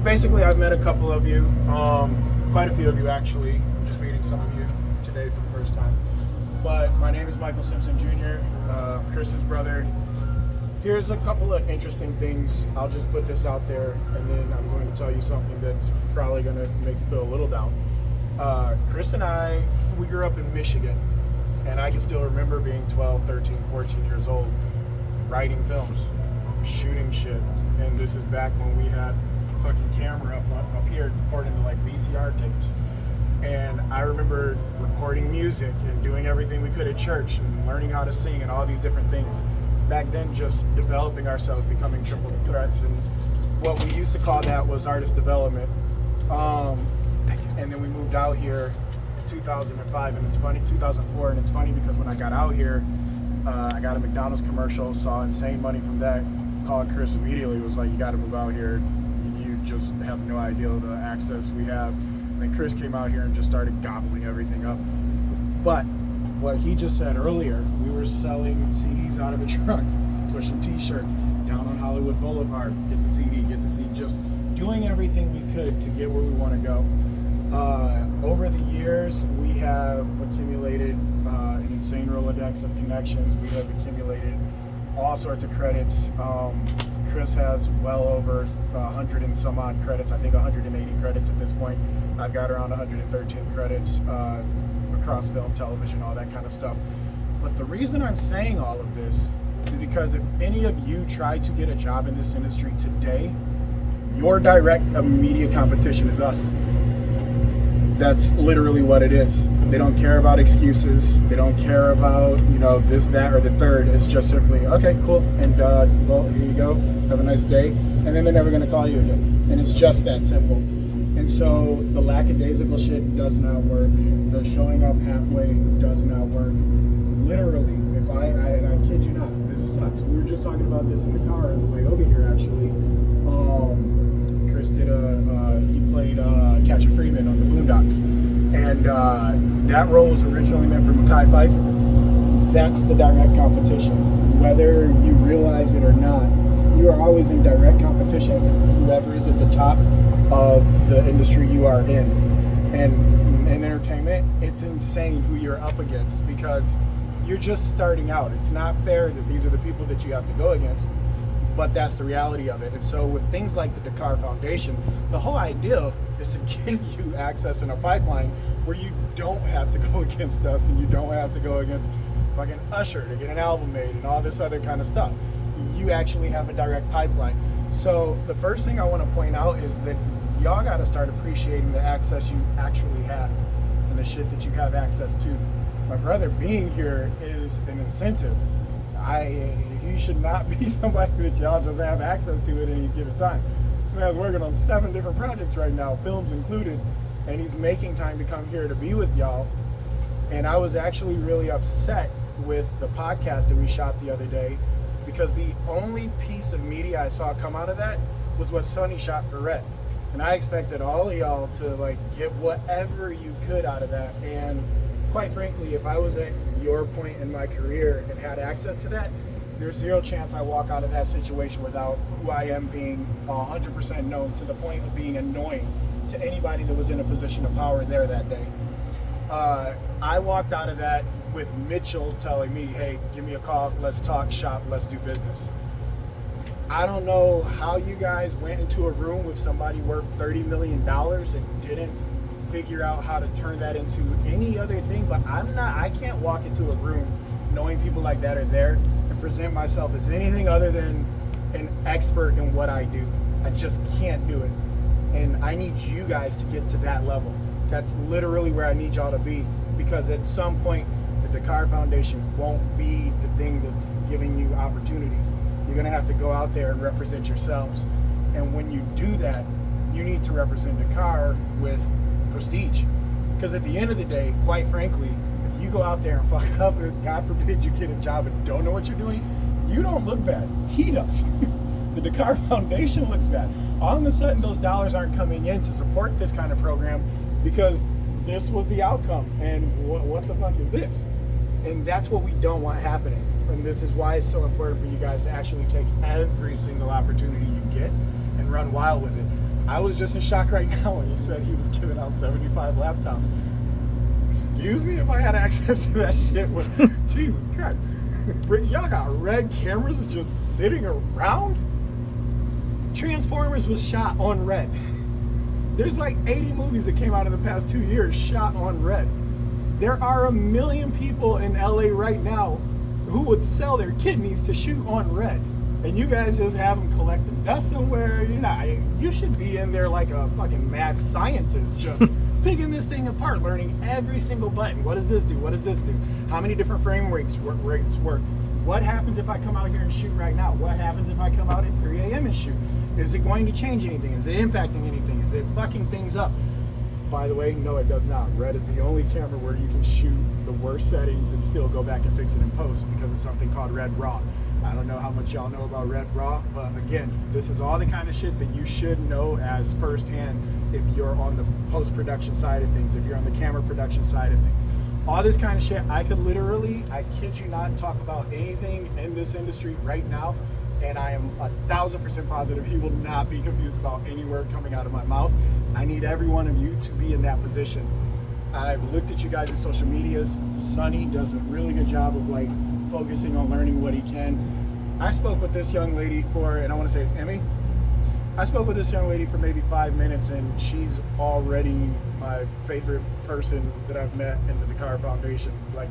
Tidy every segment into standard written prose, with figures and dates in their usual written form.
basically, I've met a couple of you, quite a few of you actually. I'm just meeting some of you today for the first time. But my name is Michael Simpson Jr., Chris's brother. Here's a couple of interesting things. I'll just put this out there, and then I'm going to tell you something that's probably going to make you feel a little down. Chris and I, we grew up in Michigan, and I can still remember being 12, 13, 14 years old, writing films, shooting shit. And this is back when we had a fucking camera up here recording to like VCR tapes. And I remember recording music and doing everything we could at church and learning how to sing and all these different things. Back then, just developing ourselves, becoming triple threats, and what we used to call that was artist development. And then we moved out here in 2005, and it's funny, 2004, and it's funny because when I got out here, I got a McDonald's commercial, saw insane money from that, called Chris immediately, was like, you got to move out here, you just have no idea the access we have. And then Chris came out here and just started gobbling everything up. But what he just said earlier, we were selling CDs out of the trucks, pushing t-shirts down on Hollywood Boulevard, get the CD, just doing everything we could to get where we want to go. Over the years, we have accumulated an insane Rolodex of connections. We have accumulated all sorts of credits. Chris has well over 100 and some odd credits, I think 180 credits at this point. I've got around 113 credits across film, television, all that kind of stuff. But the reason I'm saying all of this is because if any of you try to get a job in this industry today, your direct immediate competition is us. That's literally what it is. They don't care about excuses. They don't care about, this, that, or the third. It's just simply, okay, cool, and well, here you go. Have a nice day. And then they're never going to call you again. And it's just that simple. And so the lackadaisical shit does not work. The showing up halfway does not work. Literally, and I kid you not, this sucks. We were just talking about this in the car on the way over here, actually. Chris did he played Catcher Freeman on the Boondocks. And that role was originally meant for Mekhi Phifer. That's the direct competition. Whether you realize it or not, you are always in direct competition with whoever is at the top of the industry you are in. And in entertainment, it's insane who you're up against because you're just starting out. It's not fair that these are the people that you have to go against, but that's the reality of it. And so with things like the Dakar Foundation, the whole idea is to give you access in a pipeline where you don't have to go against us and you don't have to go against fucking Usher to get an album made and all this other kind of stuff. You actually have a direct pipeline. So the first thing I want to point out is that y'all got to start appreciating the access you actually have and the shit that you have access to. My brother being here is an incentive. He should not be somebody that y'all just have access to at any given time. This man's working on 7 different projects right now, films included, and he's making time to come here to be with y'all. And I was actually really upset with the podcast that we shot the other day because the only piece of media I saw come out of that was what Sonny shot for Red. And I expected all of y'all to get whatever you could out of that. And quite frankly, if I was at your point in my career and had access to that, there's zero chance I walk out of that situation without who I am being 100% known to the point of being annoying to anybody that was in a position of power there that day. I walked out of that with Mitchell telling me, hey, give me a call, let's talk shop, let's do business. I don't know how you guys went into a room with somebody worth $30 million and didn't figure out how to turn that into any other thing, but I can't walk into a room knowing people like that are there and present myself as anything other than an expert in what I do. I just can't do it. And I need you guys to get to that level. That's literally where I need y'all to be, because at some point, the Dakar Foundation won't be the thing that's giving you opportunities. You're gonna have to go out there and represent yourselves. And when you do that, you need to represent Dakar with prestige. Because at the end of the day, quite frankly, if you go out there and fuck up, or God forbid you get a job and don't know what you're doing, you don't look bad. He does. The Dakar Foundation looks bad. All of a sudden, those dollars aren't coming in to support this kind of program because this was the outcome. And what the fuck is this? And that's what we don't want happening. And this is why it's so important for you guys to actually take every single opportunity you get and run wild with it. I was just in shock right now when he said he was giving out 75 laptops. Excuse me if I had access to that shit. Jesus Christ. Y'all got red cameras just sitting around? Transformers was shot on red. There's like 80 movies that came out in the past 2 years shot on red. There are 1 million people in LA right now who would sell their kidneys to shoot on red. And you guys just have them collecting dust somewhere. You should be in there like a fucking mad scientist just picking this thing apart, learning every single button. What does this do? What does this do? How many different frame rates work? What happens if I come out here and shoot right now? What happens if I come out at 3 a.m. and shoot? Is it going to change anything? Is it impacting anything? Is it fucking things up? By the way, no, it does not. Red is the only camera where you can shoot the worst settings and still go back and fix it in post because of something called Red Raw. I don't know how much y'all know about Red Raw, but again, this is all the kind of shit that you should know as firsthand if you're on the post-production side of things, if you're on the camera production side of things. All this kind of shit, I could literally, I kid you not, talk about anything in this industry right now, and I am 1,000% positive he will not be confused about any word coming out of my mouth. I need every one of you to be in that position. I've looked at you guys' social medias. Sonny does a really good job of like focusing on learning what he can. I spoke with this young lady for, and I want to say it's Emmy. I spoke with this young lady for maybe 5 minutes, and she's already my favorite person that I've met in the Dakar Foundation. Like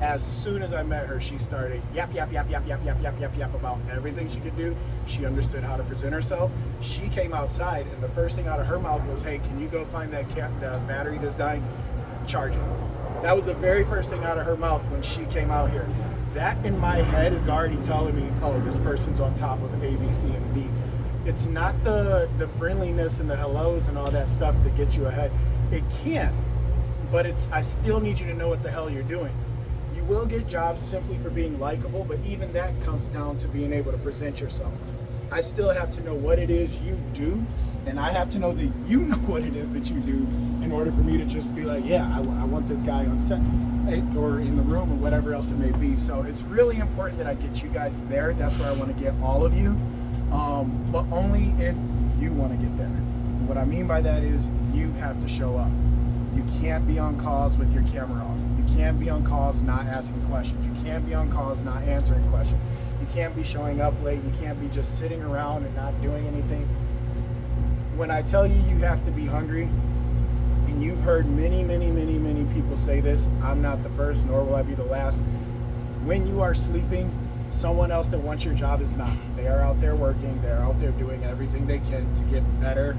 as soon as I met her, she started yap about everything she could do. She understood how to present herself. She came outside, and the first thing out of her mouth was, "Hey, can you go find that battery that's dying? Charge it." That was the very first thing out of her mouth when she came out here. That in my head is already telling me, oh, this person's on top of A, B, C, and D. It's not the friendliness and the hellos and all that stuff that gets you ahead. It can, but I still need you to know what the hell you're doing. You will get jobs simply for being likable, but even that comes down to being able to present yourself. I still have to know what it is you do, and I have to know that you know what it is that you do in order for me to just be like, yeah, I want this guy on set or in the room or whatever else it may be. So it's really important that I get you guys there. That's where I want to get all of you, but only if you want to get there. And what I mean by that is you have to show up. You can't be on calls with your camera off. You can't be on calls not asking questions. You can't be on calls not answering questions. You can't be showing up late. You can't be just sitting around and not doing anything. When I tell you you have to be hungry, and you've heard many people say this, I'm not the first, nor will I be the last. When you are sleeping, someone else that wants your job is not. They are out there working. They're out there doing everything they can to get better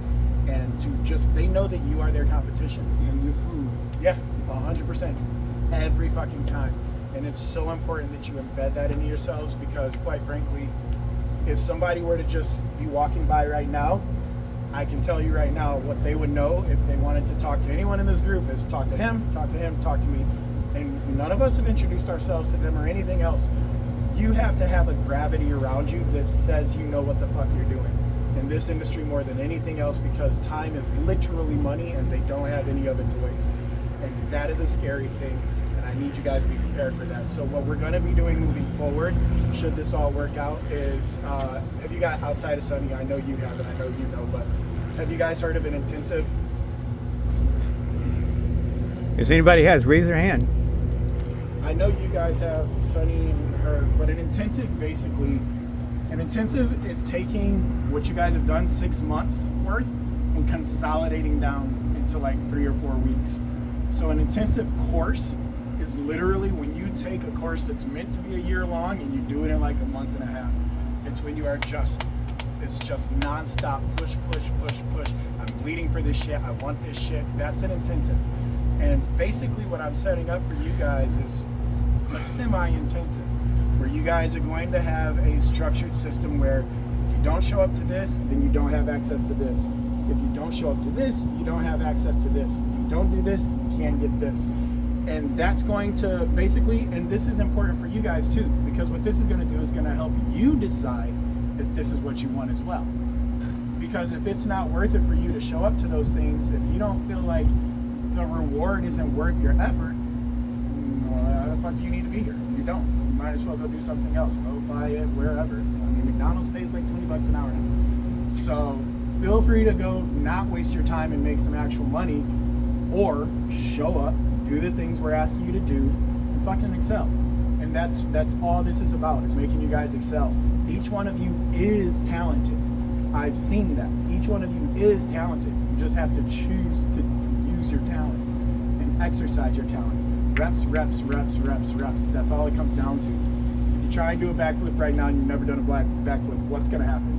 and to they know that you are their competition. And your food. Yeah, 100%. Every fucking time. And it's so important that you embed that into yourselves because, quite frankly, if somebody were to just be walking by right now, I can tell you right now what they would know if they wanted to talk to anyone in this group is talk to him, talk to me. And none of us have introduced ourselves to them or anything else. You have to have a gravity around you that says you know what the fuck you're doing in this industry more than anything else because time is literally money and they don't have any of it to waste. And that is a scary thing. I need you guys to be prepared for that. So what we're going to be doing moving forward, should this all work out, is have you got outside of Sonny? I know you have, and I know you know, but have you guys heard of an intensive? If anybody has, raise their hand. I know you guys have, Sonny and her, but an intensive is taking what you guys have done 6 months worth and consolidating down into like 3 or 4 weeks. So an intensive course is literally when you take a course that's meant to be a year long and you do it in like a month and a half. It's when you are it's just nonstop push. I'm bleeding for this shit. I want this shit. That's an intensive. And basically what I'm setting up for you guys is a semi-intensive where you guys are going to have a structured system where if you don't show up to this, then you don't have access to this. If you don't show up to this, you don't have access to this. If you don't do this, you can't get this. And that's going to basically, and this is important for you guys too, because what this is going to do is going to help you decide if this is what you want as well. Because if it's not worth it for you to show up to those things, if you don't feel like the reward isn't worth your effort, well, the fuck do you need to be here? You don't. You might as well go do something else. Go buy it wherever. I mean, McDonald's pays like $20 an hour now. So feel free to go not waste your time and make some actual money, or show up, do the things we're asking you to do, and fucking excel. And that's all this is about, is making you guys excel. Each one of you is talented. I've seen that. Each one of you is talented. You just have to choose to use your talents and exercise your talents. Reps, reps, reps, reps, reps. That's all it comes down to. If you try and do a backflip right now and you've never done a backflip, what's gonna happen?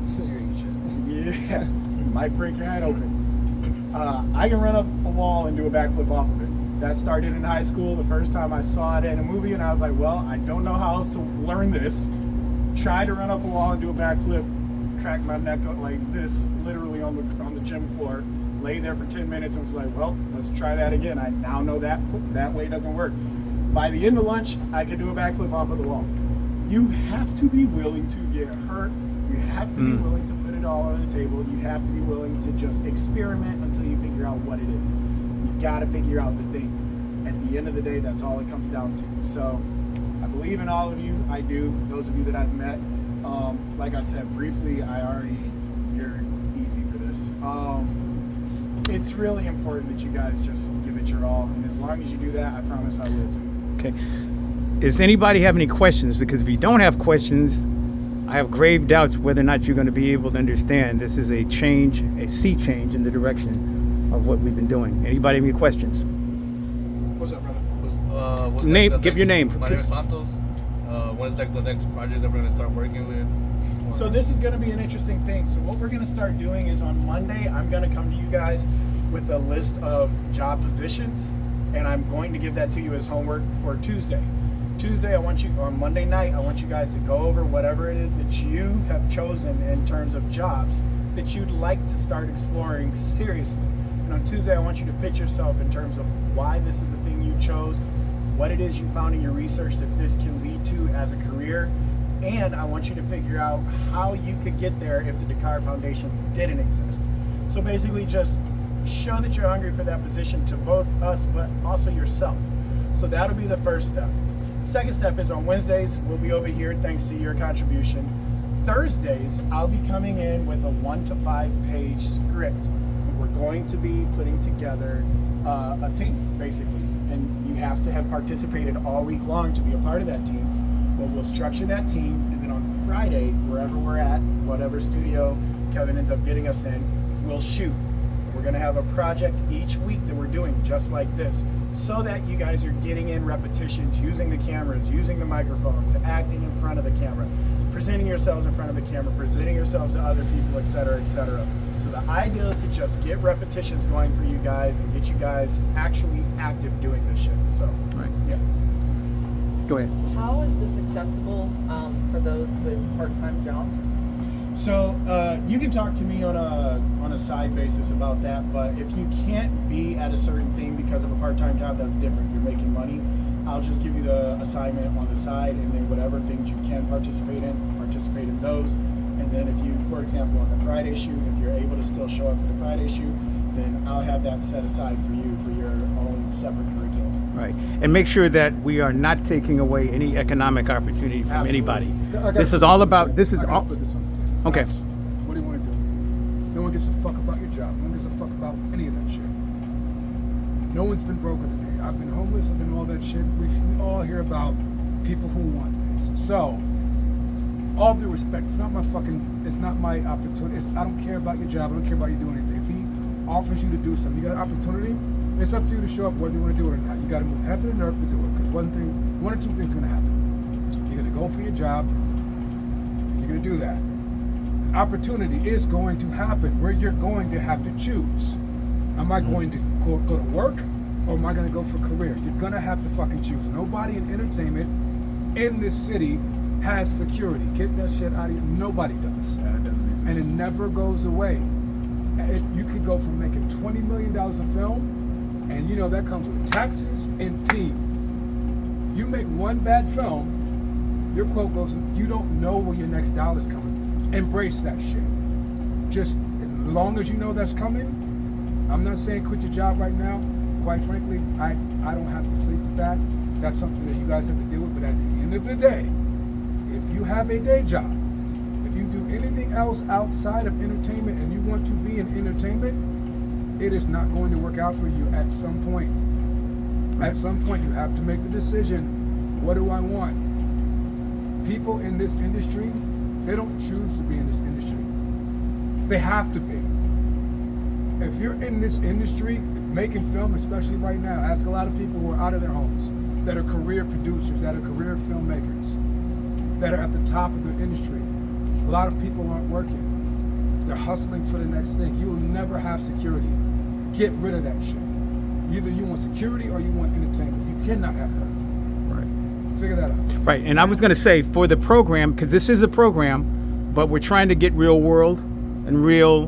Yeah, might break your head open. I can run up a wall and do a backflip off of it. That started in high school. The first time I saw it in a movie, and I was like, well, I don't know how else to learn this. Try to run up a wall and do a backflip, crack my neck up like this, literally on the gym floor. Lay there for 10 minutes and was like, well, let's try that again. I now know that way doesn't work. By the end of lunch, I could do a backflip off of the wall. You have to be willing to get hurt. You have to be willing to put it all on the table. You have to be willing to just experiment until you figure out what it is. You gotta figure out the thing. At the end of the day, that's all it comes down to. So I believe in all of you. I do. Those of you that I've met, like I said briefly, you're easy for this. It's really important that you guys just give it your all. And as long as you do that, I promise I will too. Okay. Does anybody have any questions? Because if you don't have questions, I have grave doubts whether or not you're going to be able to understand. This is a change, a sea change in the direction of what we've been doing. Anybody have any questions? What's up, brother? What's Name- like the give your next- name. My name is Santos. When is like the next project that we're gonna start working with? So this is going to be an interesting thing. So what we're going to start doing is on Monday, I'm going to come to you guys with a list of job positions, and I'm going to give that to you as homework for Tuesday. On Monday night, I want you guys to go over whatever it is that you have chosen in terms of jobs that you'd like to start exploring seriously. And on Tuesday, I want you to pitch yourself in terms of why this is the thing you chose, what it is you found in your research that this can lead to as a career, and I want you to figure out how you could get there if the Dakar Foundation didn't exist. So basically just show that you're hungry for that position to both us, but also yourself. So that'll be the first step. Second step is on Wednesdays, we'll be over here thanks to your contribution. Thursdays, I'll be coming in with a 1 to 5 page script. We're going to be putting together a team, basically. And you have to have participated all week long to be a part of that team. But we'll structure that team, and then on Friday, wherever we're at, whatever studio Kevin ends up getting us in, we'll shoot. We're gonna have a project each week that we're doing just like this, so that you guys are getting in repetitions, using the cameras, using the microphones, acting in front of the camera, presenting yourselves in front of the camera, presenting yourselves to other people, etc., etc. So the idea is to just get repetitions going for you guys and get you guys actually active doing this shit. So, Right. yeah. Go ahead. How is this accessible for those with part-time jobs? So you can talk to me on a side basis about that, but if you can't be at a certain thing because of a part-time job, that's different. You're making money. I'll just give you the assignment on the side, and then whatever things you can participate in those. And then if you, for example, on the Friday shoot, if you're able to still show up for the Friday shoot, then I'll have that set aside for you for your own separate curriculum. Right. And make sure that we are not taking away any economic opportunity from Absolutely. anybody. I gotta This put is all on the about, table. this is I gotta all, put this on the table. Okay. Guys, what do you want to do? No one gives a fuck about your job. No one gives a fuck about any of that shit. No one's been broke than me. I've been homeless. I've been all that shit. We all hear about people who want this. So, all due respect, it's not my opportunity. I don't care about your job. I don't care about you doing anything. If he offers you to do something, you got an opportunity, it's up to you to show up whether you want to do it or not. You got to move heaven and earth to do it. Because one or two things are going to happen. You're going to go for your job. You're going to do that. An opportunity is going to happen where you're going to have to choose. Am I going to go to work, or am I going to go for career? You're going to have to fucking choose. Nobody in entertainment in this city has security. Get that shit out of here. Nobody does. And it never goes away. You could go from making $20 million a film, and you know that comes with taxes and team. You make one bad film, your quote goes, you don't know where your next dollar's coming. Embrace that shit. Just as long as you know that's coming, I'm not saying quit your job right now. Quite frankly, I don't have to sleep with that. That's something that you guys have to deal with. But at the end of the day, if you have a day job, if you do anything else outside of entertainment and you want to be in entertainment, it is not going to work out for you at some point. At some point, you have to make the decision, what do I want? People in this industry, they don't choose to be in this industry. They have to be. If you're in this industry, making film, especially right now, ask a lot of people who are out of their homes, that are career producers, that are career filmmakers, that are at the top of their industry. A lot of people aren't working. They're hustling for the next thing. You will never have security. Get rid of that shit. Either you want security or you want entertainment. You cannot have both. Right. Figure that out. Right. And I was going to say for the program, because this is a program, but we're trying to get real world and real,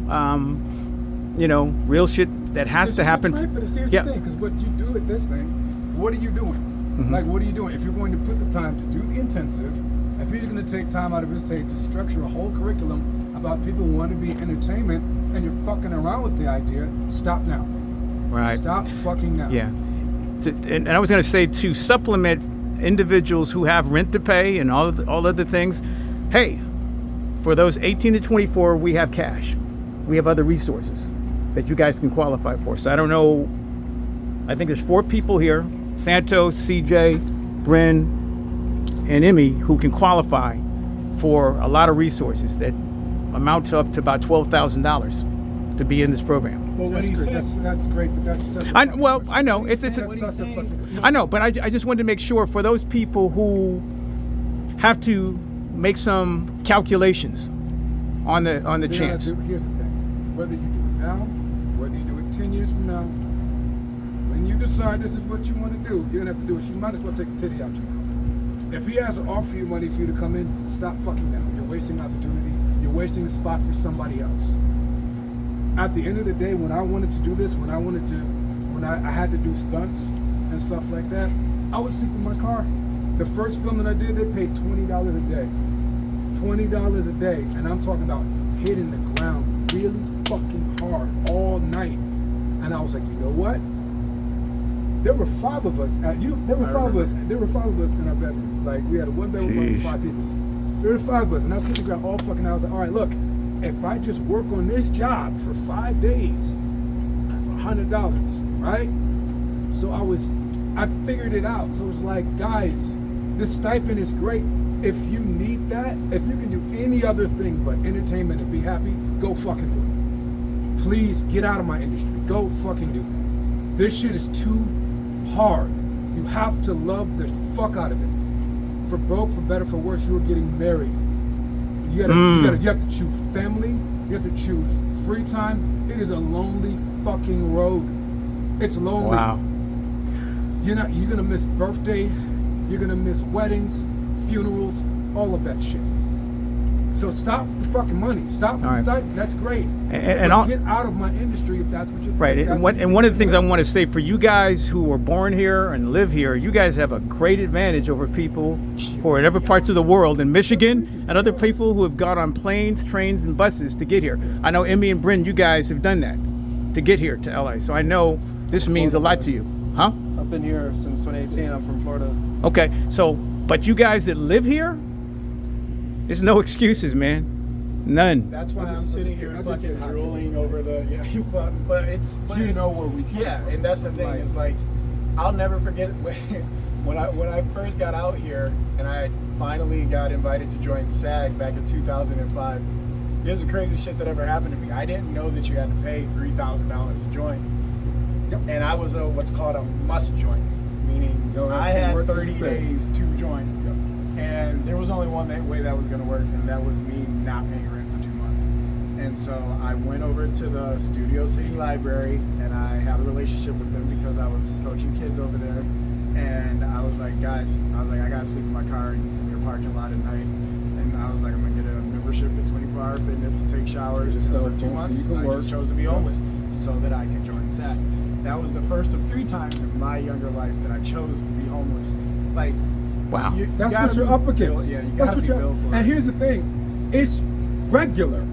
real shit that has to happen. Here's the thing, because what you do at this thing, what are you doing? Mm-hmm. Like, what are you doing? If you're going to put the time to do the intensive, if he's going to take time out of his day to structure a whole curriculum about people who want to be in entertainment, and you're fucking around with the idea, stop now. Right. Stop fucking now. Yeah. And I was going to say to supplement individuals who have rent to pay and all other things, hey, for those 18 to 24, we have cash. We have other resources that you guys can qualify for. So I don't know. I think there's 4 people here, Santos, CJ, Bryn, and Emmy, who can qualify for a lot of resources that amount to up to about $12,000 to be in this program. Well, what That's he great. said. That's great, but that's such a I know it's that's such a fucking I know, but I just wanted to make sure for those people who have to make some calculations on the chance. Here's the thing. Whether you do it now, whether you do it 10 years from now, when you decide this is what you want to do, you're going to have to do it. You might as well take a titty out your mouth. If he has to offer you money for you to come in, stop fucking now. You're wasting opportunity. You're wasting the spot for somebody else. At the end of the day, when I wanted to do this, when I had to do stunts and stuff like that, I would sleep in my car. The first film that I did, they paid $20 a day. $20 a day. And I'm talking about hitting the ground really fucking hard all night. And I was like, you know what? There were 5 of us there were 5 of us in our bedroom. Like, we had a 1-bedroom with 5 people. There were 5 of us, and I was hitting the ground all fucking hours. Like, all right, look, if I just work on this job for 5 days, that's $100, right? So I figured it out. So it's like, guys, this stipend is great. If you need that, if you can do any other thing but entertainment and be happy, go fucking do it. Please get out of my industry. Go fucking do it. This shit is too hard. You have to love the fuck out of it. For broke, for better, for worse, you're getting married. You have to choose family. You have to choose free time. It is a lonely fucking road. It's lonely. Wow. You're gonna miss birthdays. You're gonna miss weddings, funerals, all of that shit. So stop the fucking money. Stop the stipend. That's great. And But get out of my industry if that's what you're right. And one of the things I want to say for you guys who were born here and live here, you guys have a great advantage over people who are in other parts of the world, in Michigan, and other people who have got on planes, trains, and buses to get here. I know Emmy and Bryn, you guys have done that to get here to LA. So I know this means a lot to you. Huh? I've been here since 2018. I'm from Florida. Okay. So, but you guys that live here, there's no excuses, man. None. That's why I'm sitting here I just fucking get hot. drooling over the but it's You know where we come yeah, from. and that's the thing Like- is like I'll never forget when I first got out here and I finally got invited to join SAG back in 2005. This is the crazy shit that ever happened to me. I didn't know that you had to pay $3,000 to join, and I was what's called a must join, meaning I had 30 days to join. And there was only one way that was going to work, and that was me not paying rent for 2 months. And so I went over to the Studio City Library, and I had a relationship with them because I was coaching kids over there. And I was like, guys, I got to sleep in my car in your parking lot at night. And I was like, I'm going to get a membership at 24 Hour Fitness to take showers. And for 2 months, I just chose to be homeless so that I could join SAG. That was the first of 3 times in my younger life that I chose to be homeless. Like, Wow. That's gotta what you're be up against. built- Yeah, you That's gotta what be you're. built for And it. here's the thing, it's regular.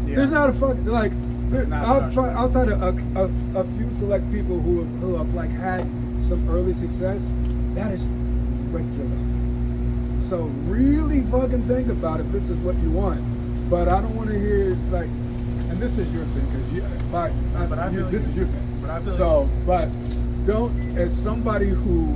Yeah. There's not a fuck like Not outside of a few select people who have like had some early success. That is regular. So really fucking think about it. This is what you want. But I don't want to hear like, and this is your thing because you, like, But I feel this you. is your thing. But I feel So, but don't, as somebody who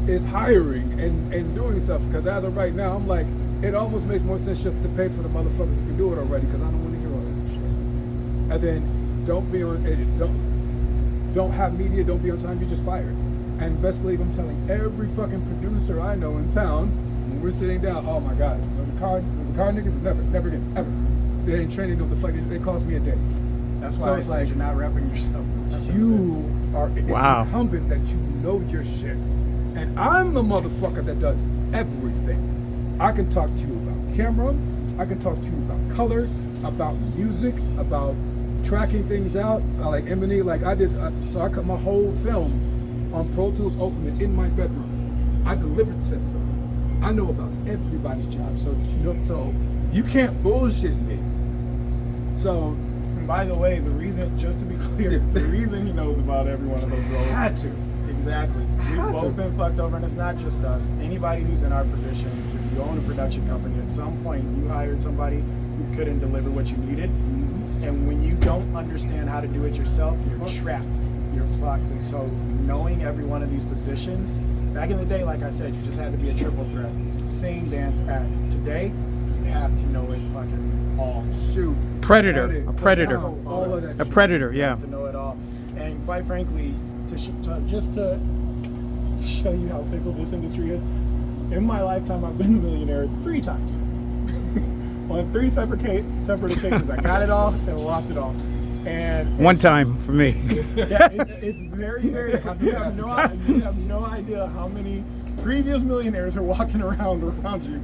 is hiring and doing stuff, because as of right now, I'm like, it almost makes more sense just to pay for the motherfuckers who can do it already, because I don't want to hear all that shit. And then don't be on, don't have media, don't be on time, you're just fired. And best believe I'm telling every fucking producer I know in town, when we're sitting down, oh my God, the car niggas, never again, ever. They ain't training them to fucking, it cost me a day. That's So why I it's said like, you're not repping yourself. You are, it's Wow. incumbent that you know your shit. And I'm the motherfucker that does everything. I can talk to you about camera, I can talk to you about color, about music, about tracking things out. Like Emily, like I did, so I cut my whole film on Pro Tools Ultimate in my bedroom. I delivered said film. I know about everybody's job, so so you can't bullshit me. So And by the way, the reason, just to be clear, the reason he knows about every one of those roles. had to. Exactly. We've Had both to. been fucked over, and it's not just us. Anybody who's in our positions, if you own a production company, at some point you hired somebody who couldn't deliver what you needed. And when you don't understand how to do it yourself, you're trapped. You're fucked. And so knowing every one of these positions, back in the day, like I said, you just had to be a triple threat. Sing, dance, act. Today, you have to know it fucking all. Shoot. Predator, Edit, a predator. sound, all of that A shit. predator, yeah. To know it all. And quite frankly, just to show you how fickle this industry is, in my lifetime, I've been a millionaire 3 times. On 3 separate occasions. I got it all and lost it all. And One time for me. yeah, it's very, very, you have no idea how many previous millionaires are walking around you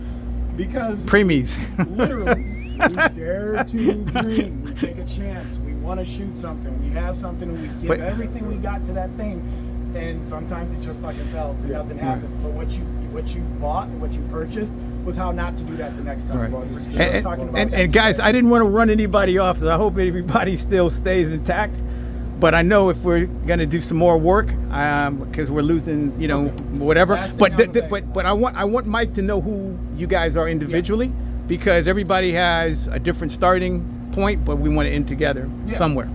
because Preemies. literally, we dare to dream. We take a chance. We want to shoot something. We have something, and we give But- everything we got to that thing. And sometimes it just fucking fails, and nothing happens. But what you bought and what you purchased was how not to do that the next time. Right. We're just And, talking about and, that and guys, today. I didn't want to run anybody off, so I hope everybody still stays intact. But I know if we're gonna do some more work, because we're losing, whatever. Last But thing I'll say. but I want Mike to know who you guys are individually, because everybody has a different starting point, but we want to end together Yeah. somewhere.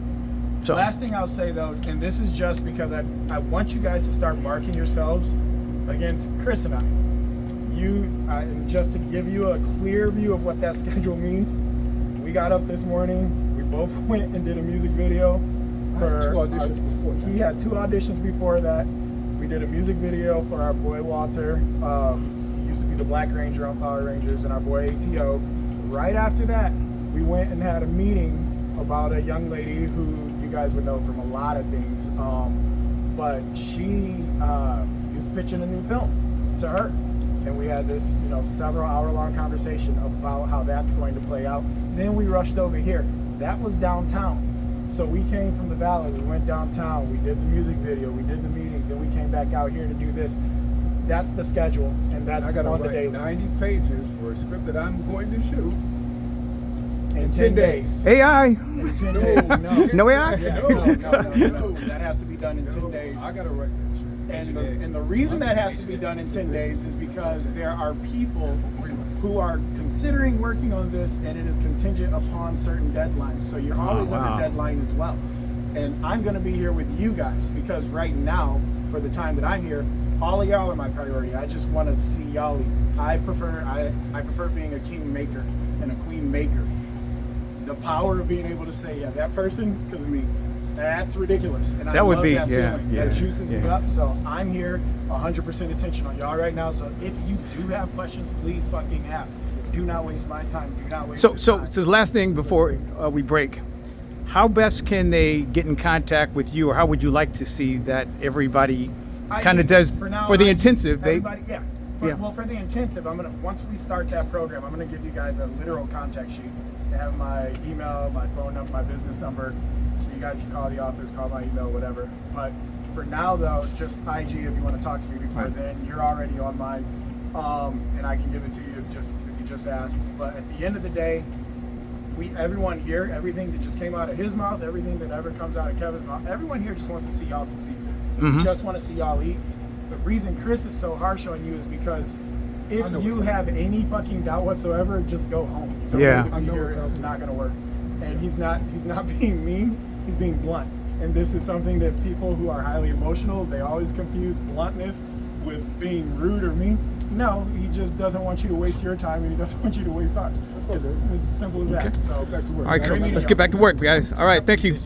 So Last thing I'll say though, and this is just because I want you guys to start marking yourselves against Chris and I. And just to give you a clear view of what that schedule means, we got up this morning, we both went and did a music video. I had 2 auditions before that. He had 2 auditions before that. We did a music video for our boy Walter. He used to be the Black Ranger on Power Rangers, and our boy ATO. Right after that, we went and had a meeting about a young lady who you guys would know from a lot of things. But she was pitching a new film to her. And we had this, several hour-long conversation about how that's going to play out. Then we rushed over here. That was downtown. So we came from the valley, we went downtown, we did the music video, we did the meeting, then we came back out here to do this. That's the schedule, and that's I gotta on the write daily. 90 pages for a script that I'm going to shoot. In 10 days. AI. In 10 days, no. No AI? Yeah, no. That has to be done in 10 days. I gotta write that shit. And the reason that has to be done in 10 days is because there are people who are considering working on this, and it is contingent upon certain deadlines. So you're always wow. under deadline as well. And I'm going to be here with you guys because right now, for the time that I'm here, all of y'all are my priority. I just want to see y'all eat. I prefer being a king maker and a queen maker. The power of being able to say, yeah, that person, because of me, that's ridiculous. And I That would love be, that yeah, feeling. yeah, That juices me yeah. up. So I'm here 100% attention on y'all right now. So if you do have questions, please fucking ask. Do not waste my time. Do not waste So your so time. the last thing before we break, how best can they get in contact with you, or how would you like to see that everybody kind of does now, for the intensive? Everybody, yeah. Yeah. Well, for the intensive, once we start that program, I'm gonna give you guys a literal contact sheet. They have my email, my phone number, my business number, so you guys can call the office, call my email, whatever. But for now, though, just IG if you want to talk to me before Right. then. You're already on mine, and I can give it to you if you just ask. But at the end of the day, everyone here, everything that just came out of his mouth, everything that ever comes out of Kevin's mouth, everyone here just wants to see y'all succeed. Mhm. We just want to see y'all eat. The reason Chris is so harsh on you is because If I know you what's have any fucking doubt whatsoever, just go home. You don't Yeah. need to I be know here. what's out It's there. not gonna work. And he's not being mean. He's being blunt. And this is something that people who are highly emotional, they always confuse bluntness with being rude or mean. No, he just doesn't want you to waste your time, and he doesn't want you to waste ours. That's all It's good. as simple as that. So Back to work. All right, Great cool. meeting Let's y'all. get back to work, guys. All right, thank you.